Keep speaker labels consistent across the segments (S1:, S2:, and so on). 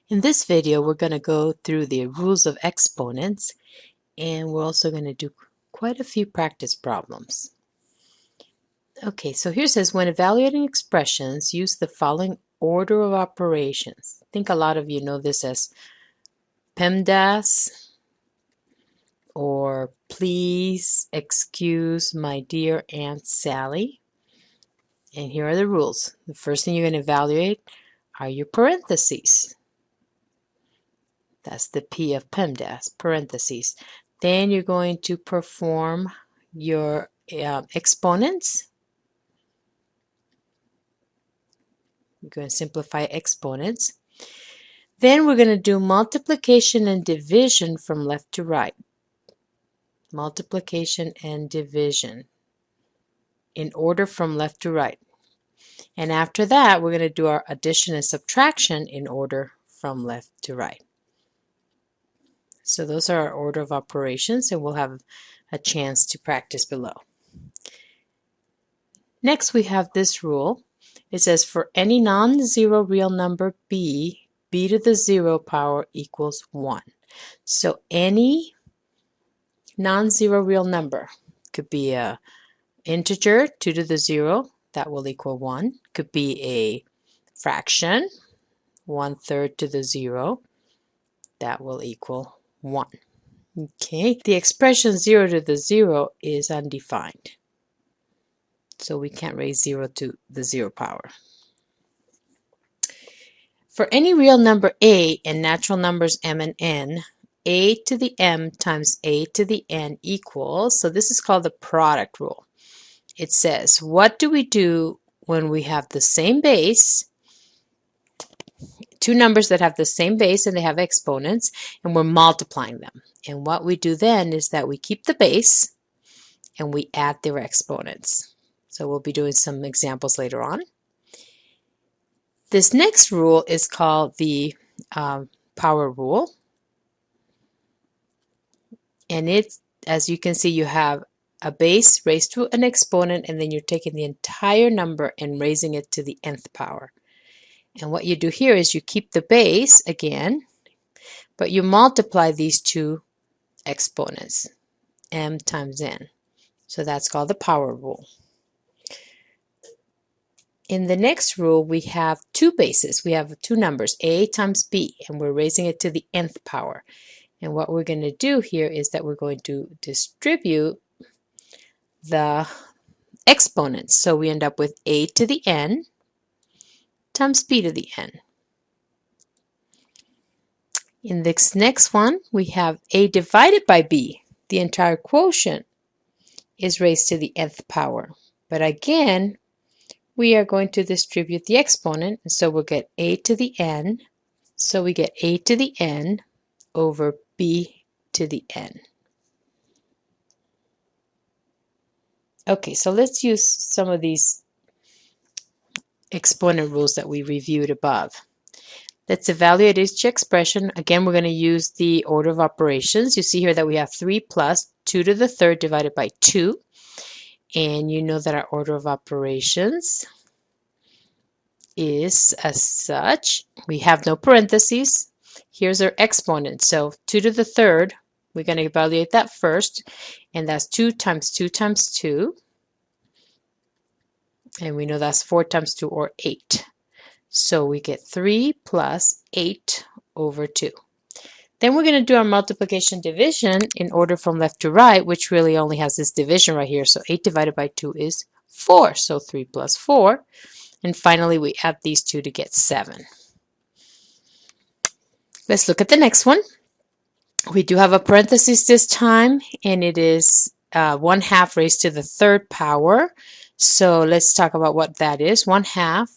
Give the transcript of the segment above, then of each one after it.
S1: In this video, we're going to go through the rules of exponents, and we're also going to do quite a few practice problems. Okay, so here it says, when evaluating expressions, use the following order of operations. I think a lot of you know this as Pemdas, or please excuse my dear Aunt Sally. And here are the rules. The first thing you're going to evaluate are your parentheses. That's the P of Pemdas, parentheses. Then you're going to perform your exponents. You're going to simplify exponents. Then we're going to do multiplication and division from left to right. Multiplication and division in order from left to right. And after that, we're going to do our addition and subtraction in order from left to right. So those are our order of operations, and we'll have a chance to practice below. Next, we have this rule. It says for any non-zero real number b, b to the 0 power equals 1. So any non-zero real number could be a integer, 2 to the 0, that will equal 1. Could be a fraction, 1/3 to the 0, that will equal 1. Okay, the expression 0 to the 0 is undefined. So we can't raise 0 to the 0 power. For any real number a and natural numbers m and n, a to the m times a to the n equals, so this is called the product rule. It says, what do we do when we have the same base, two numbers that have the same base and they have exponents, and we're multiplying them? And what we do then is that we keep the base and we add their exponents. So we'll be doing some examples later on. This next rule is called the power rule. And it's, as you can see, you have a base raised to an exponent, and then you're taking the entire number and raising it to the nth power. And what you do here is you keep the base again, but you multiply these two exponents, m times n. So that's called the power rule. In the next rule, we have two bases. We have two numbers, a times b, and we're raising it to the nth power. And what we're going to do here is that we're going to distribute the exponents. So we end up with a to the n times b to the n. In this next one, we have a divided by b. The entire quotient is raised to the nth power. But again, we are going to distribute the exponent, so we'll get a to the n. So we get a to the n over b to the n. Okay, so let's use some of these exponent rules that we reviewed above. Let's evaluate each expression. Again, we're going to use the order of operations. You see here that we have 3 plus 2 to the 3rd divided by 2. And you know that our order of operations is as such. We have no parentheses. Here's our exponent. So 2 to the 3rd, we're going to evaluate that first. And that's 2 times 2 times 2. And we know that's 4 times 2, or 8. So we get 3 plus 8 over 2. Then we're going to do our multiplication division in order from left to right, which really only has this division right here. So 8 divided by 2 is 4. So 3 plus 4. And finally, we add these two to get 7. Let's look at the next one. We do have a parenthesis this time, and it is 1/2 raised to the 3rd power. So let's talk about what that is. 1/2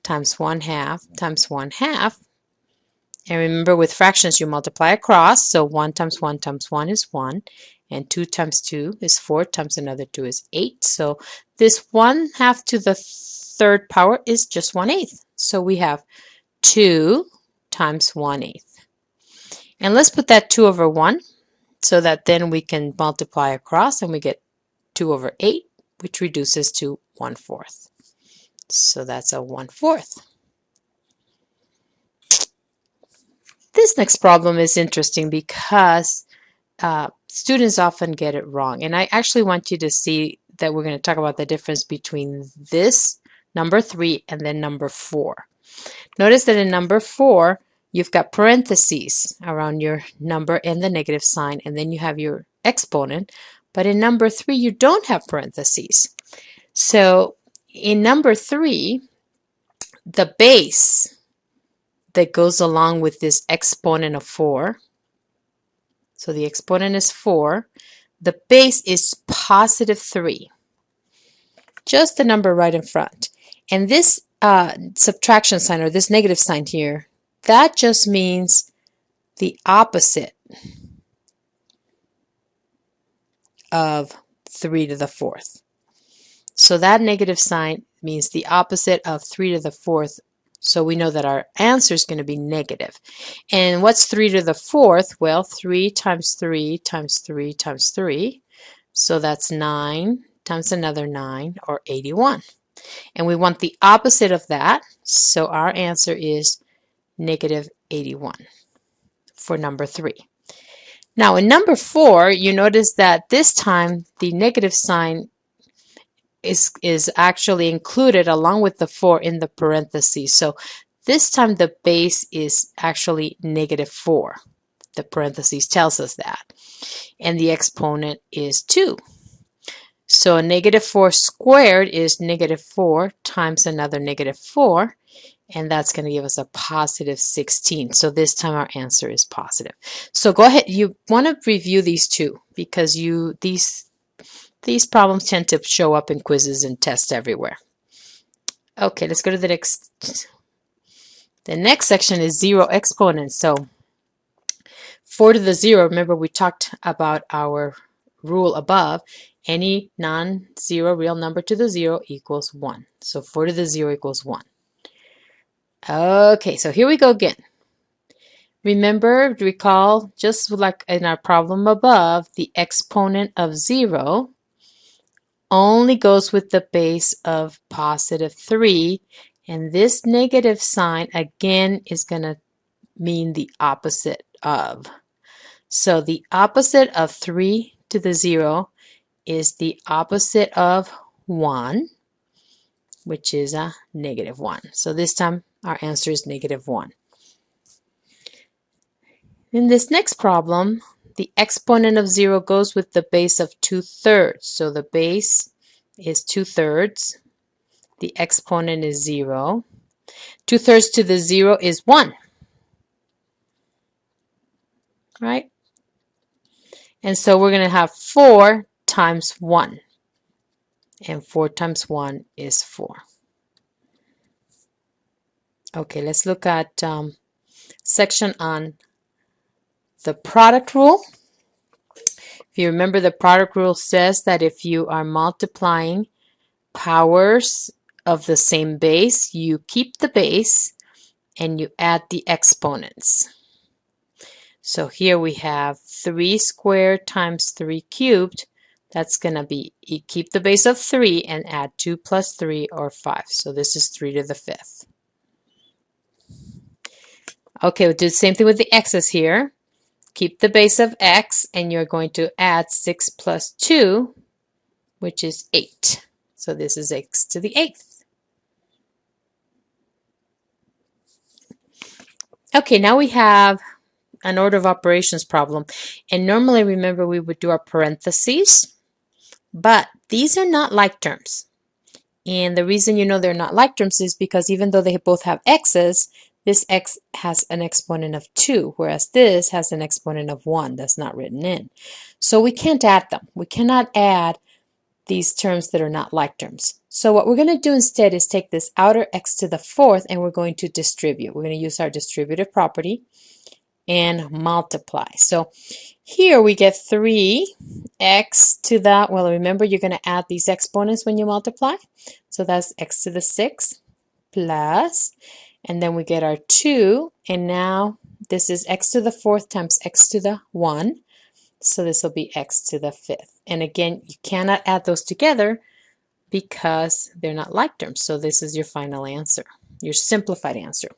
S1: times 1/2 times 1/2. And remember, with fractions, you multiply across. So 1 times 1 times 1 is 1. And 2 times 2 is 4 times another 2 is 8. So this 1/2 to the 3rd power is just 1/8. So we have 2 times 1/8. And let's put that 2 over 1 so that then we can multiply across, and we get 2 over 8, which reduces to 1/4. So that's a 1/4. This next problem is interesting because students often get it wrong. And I actually want you to see that we're going to talk about the difference between this number 3 and then number 4. Notice that in number 4, you've got parentheses around your number and the negative sign, and then you have your exponent. But in number 3, you don't have parentheses. So in number 3, the base that goes along with this exponent of 4, so the exponent is 4, the base is positive 3, just the number right in front. And this subtraction sign, or this negative sign here, that just means the opposite of 3 to the 4th. So that negative sign means the opposite of 3 to the 4th. So we know that our answer is going to be negative. And what's 3 to the 4th? Well, 3 times 3 times 3 times 3. So that's 9 times another 9, or 81. And we want the opposite of that. So our answer is negative 81 for number 3. Now in number 4, you notice that this time the negative sign is actually included along with the 4 in the parentheses. So this time the base is actually negative 4. The parentheses tells us that. And the exponent is 2. So a negative 4 squared is negative 4 times another negative 4. And that's going to give us a positive 16. So this time our answer is positive. So go ahead. You want to review these two because these problems tend to show up in quizzes and tests everywhere. Okay, let's go to the next. The next section is zero exponents. So 4 to the 0, remember we talked about our rule above. Any non-zero real number to the 0 equals 1. So 4 to the 0 equals 1. Okay, so here we go again. Remember, recall, just like in our problem above, the exponent of 0 only goes with the base of positive 3, and this negative sign again is going to mean the opposite of. So the opposite of 3 to the 0 is the opposite of 1, which is a negative 1. So this time our answer is negative 1. In this next problem, the exponent of 0 goes with the base of 2/3. So the base is 2/3. The exponent is 0. 2/3 to the 0 is 1. Right? And so we're going to have 4 times 1. And 4 times 1 is 4. Okay, let's look at section on the product rule. If you remember, the product rule says that if you are multiplying powers of the same base, you keep the base and you add the exponents. So here we have 3 squared times 3 cubed. That's going to be, you keep the base of 3 and add 2 plus 3, or 5. So this is 3 to the 5th. Okay, we'll do the same thing with the x's here. Keep the base of x, and you're going to add 6 plus 2, which is 8. So this is x to the 8th. Okay, now we have an order of operations problem. And normally, remember, we would do our parentheses, but these are not like terms. And the reason you know they're not like terms is because even though they both have x's, this x has an exponent of 2, whereas this has an exponent of 1 that's not written in. So we can't add them. We cannot add these terms that are not like terms. So what we're going to do instead is take this outer x to the 4th and we're going to distribute. We're going to use our distributive property and multiply. So here we get 3x to the, well, remember you're going to add these exponents when you multiply. So that's x to the 6th plus, and then we get our 2, and now this is x to the 4th times x to the 1. So this will be x to the 5th. And again, you cannot add those together because they're not like terms. So this is your final answer, your simplified answer.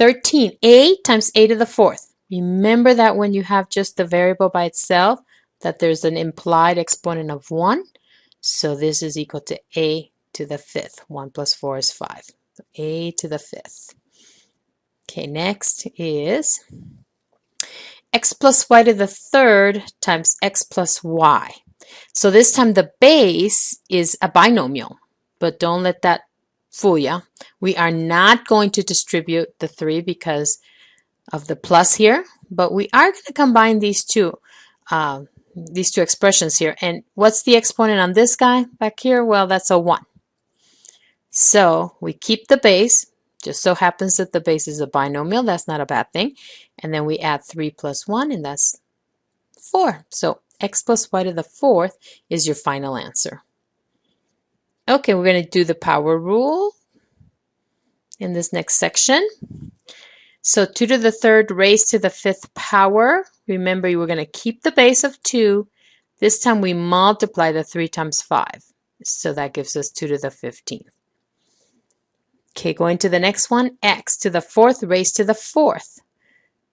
S1: 13, a times a to the fourth. Remember that when you have just the variable by itself, that there's an implied exponent of 1. So this is equal to a to the fifth. 1 plus 4 is 5. So a to the fifth. Okay, next is x plus y to the third times x plus y. So this time the base is a binomial, but don't let that fool you. We are not going to distribute the 3 because of the plus here, but we are going to combine these two expressions here. And what's the exponent on this guy back here? Well, that's a 1. So we keep the base. Just so happens that the base is a binomial. That's not a bad thing. And then we add 3 plus 1, and that's 4. So x plus y to the fourth is your final answer. Okay, we're going to do the power rule in this next section. So 2 to the third raised to the fifth power. Remember, you were going to keep the base of 2. This time we multiply the 3 times 5. So that gives us 2 to the 15th. Okay, going to the next one, x to the fourth raised to the fourth.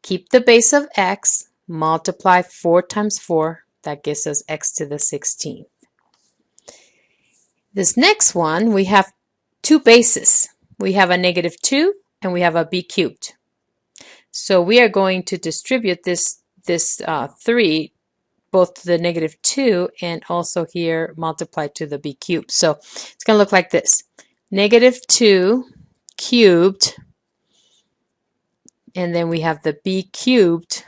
S1: Keep the base of x, multiply 4 times 4. That gives us x to the 16th. This next one, we have two bases. We have a negative 2 and we have a b cubed. So we are going to distribute this 3 both to the negative 2 and also here multiply to the b cubed. So it's going to look like this. Negative 2 cubed, and then we have the b cubed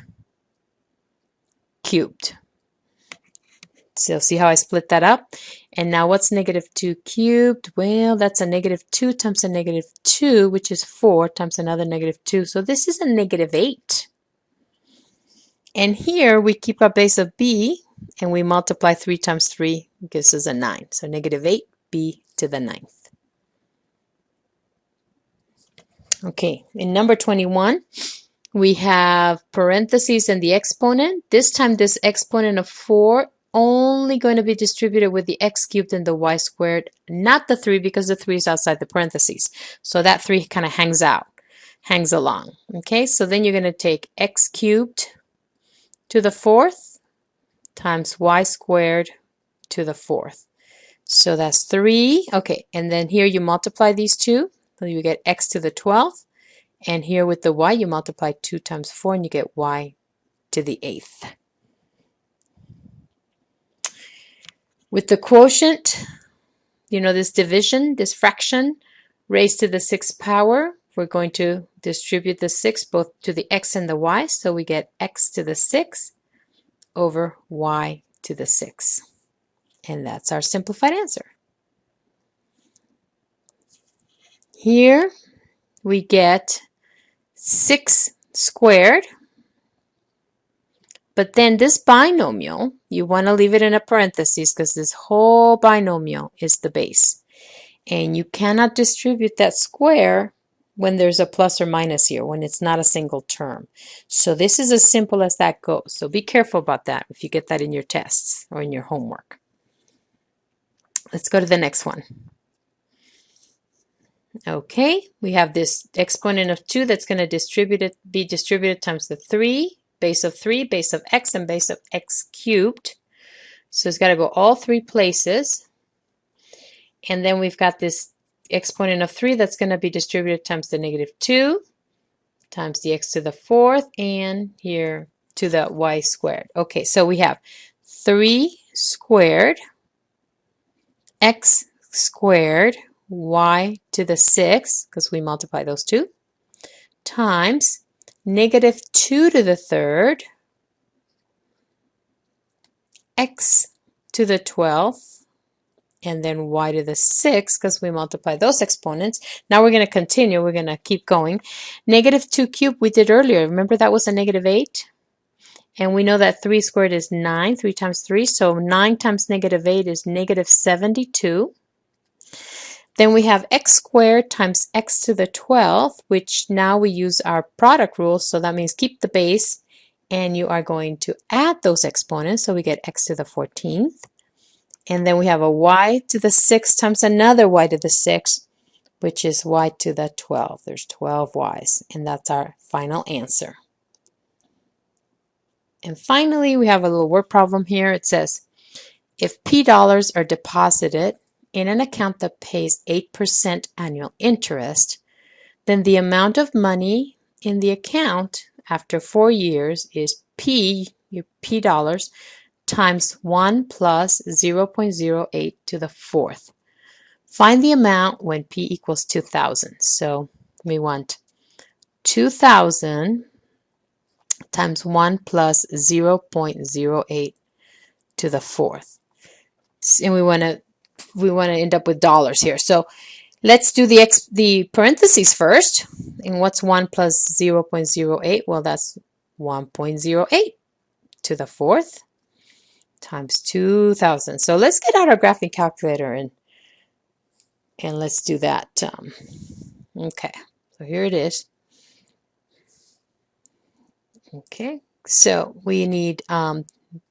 S1: cubed. So see how I split that up? And now what's negative 2 cubed? Well, that's a negative 2 times a negative 2, which is 4 times another negative 2. So this is a negative 8. And here we keep our base of b, and we multiply 3 times 3, gives us a 9. So negative 8b to the 9th. Okay, in number 21, we have parentheses and the exponent. This time this exponent of 4 only going to be distributed with the x cubed and the y squared, not the 3 because the 3 is outside the parentheses. So that 3 kind of hangs along. Okay, so then you're going to take x cubed to the fourth times y squared to the fourth. So that's 3. Okay, and then here you multiply these two. So you get x to the 12th. And here with the y, you multiply 2 times 4 and you get y to the 8th. With the quotient, you know, this division, this fraction raised to the 6th power, we're going to distribute the 6 both to the x and the y. So we get x to the 6th over y to the 6th. And that's our simplified answer. Here we get 6 squared, but then this binomial, you want to leave it in a parenthesis because this whole binomial is the base. And you cannot distribute that square when there's a plus or minus here, when it's not a single term. So this is as simple as that goes. So be careful about that if you get that in your tests or in your homework. Let's go to the next one. Okay, we have this exponent of 2 that's going to be distributed times the 3, base of 3, base of x, and base of x cubed. So it's got to go all 3 places. And then we've got this exponent of 3 that's going to be distributed times the negative 2 times the x to the 4th and here to the y squared. Okay, so we have 3 squared x squared y to the 6th, because we multiply those two, times negative 2 to the 3rd x to the 12th, and then y to the 6th, because we multiply those exponents. Now we're going to continue. We're going to keep going. Negative 2 cubed we did earlier. Remember that was a negative 8? And we know that 3 squared is 9. 3 times 3. So 9 times negative 8 is negative 72. Then we have x squared times x to the 12th, which now we use our product rule. So that means keep the base, and you are going to add those exponents. So we get x to the 14th. And then we have a y to the 6th times another y to the 6th, which is y to the 12. There's 12 y's, and that's our final answer. And finally, we have a little word problem here. It says, if P dollars are deposited in an account that pays 8% annual interest, then the amount of money in the account after 4 years is your P dollars, times 1 plus 0.08 to the fourth. Find the amount when P equals 2,000. So we want 2,000 times 1 plus 0.08 to the fourth. And we want to end up with dollars here. So let's do the parentheses first. And what's 1 plus 0.08? Well, that's 1.08 to the fourth times 2,000. So let's get out our graphing calculator and let's do that. Okay, so here it is. Okay, so we need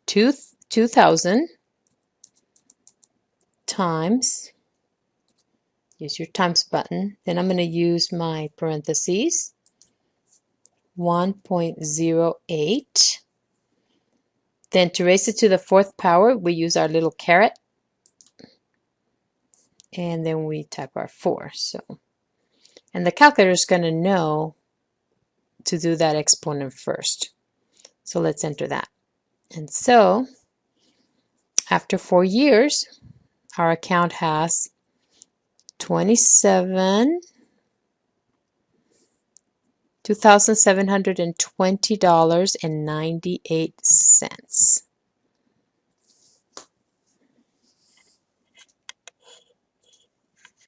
S1: 2,000 times, use your times button, then I'm going to use my parentheses, 1.08. Then to raise it to the fourth power, we use our little caret, and then we type our 4. So, and the calculator is going to know to do that exponent first. So let's enter that. And so after 4 years, our account has $2,720.98.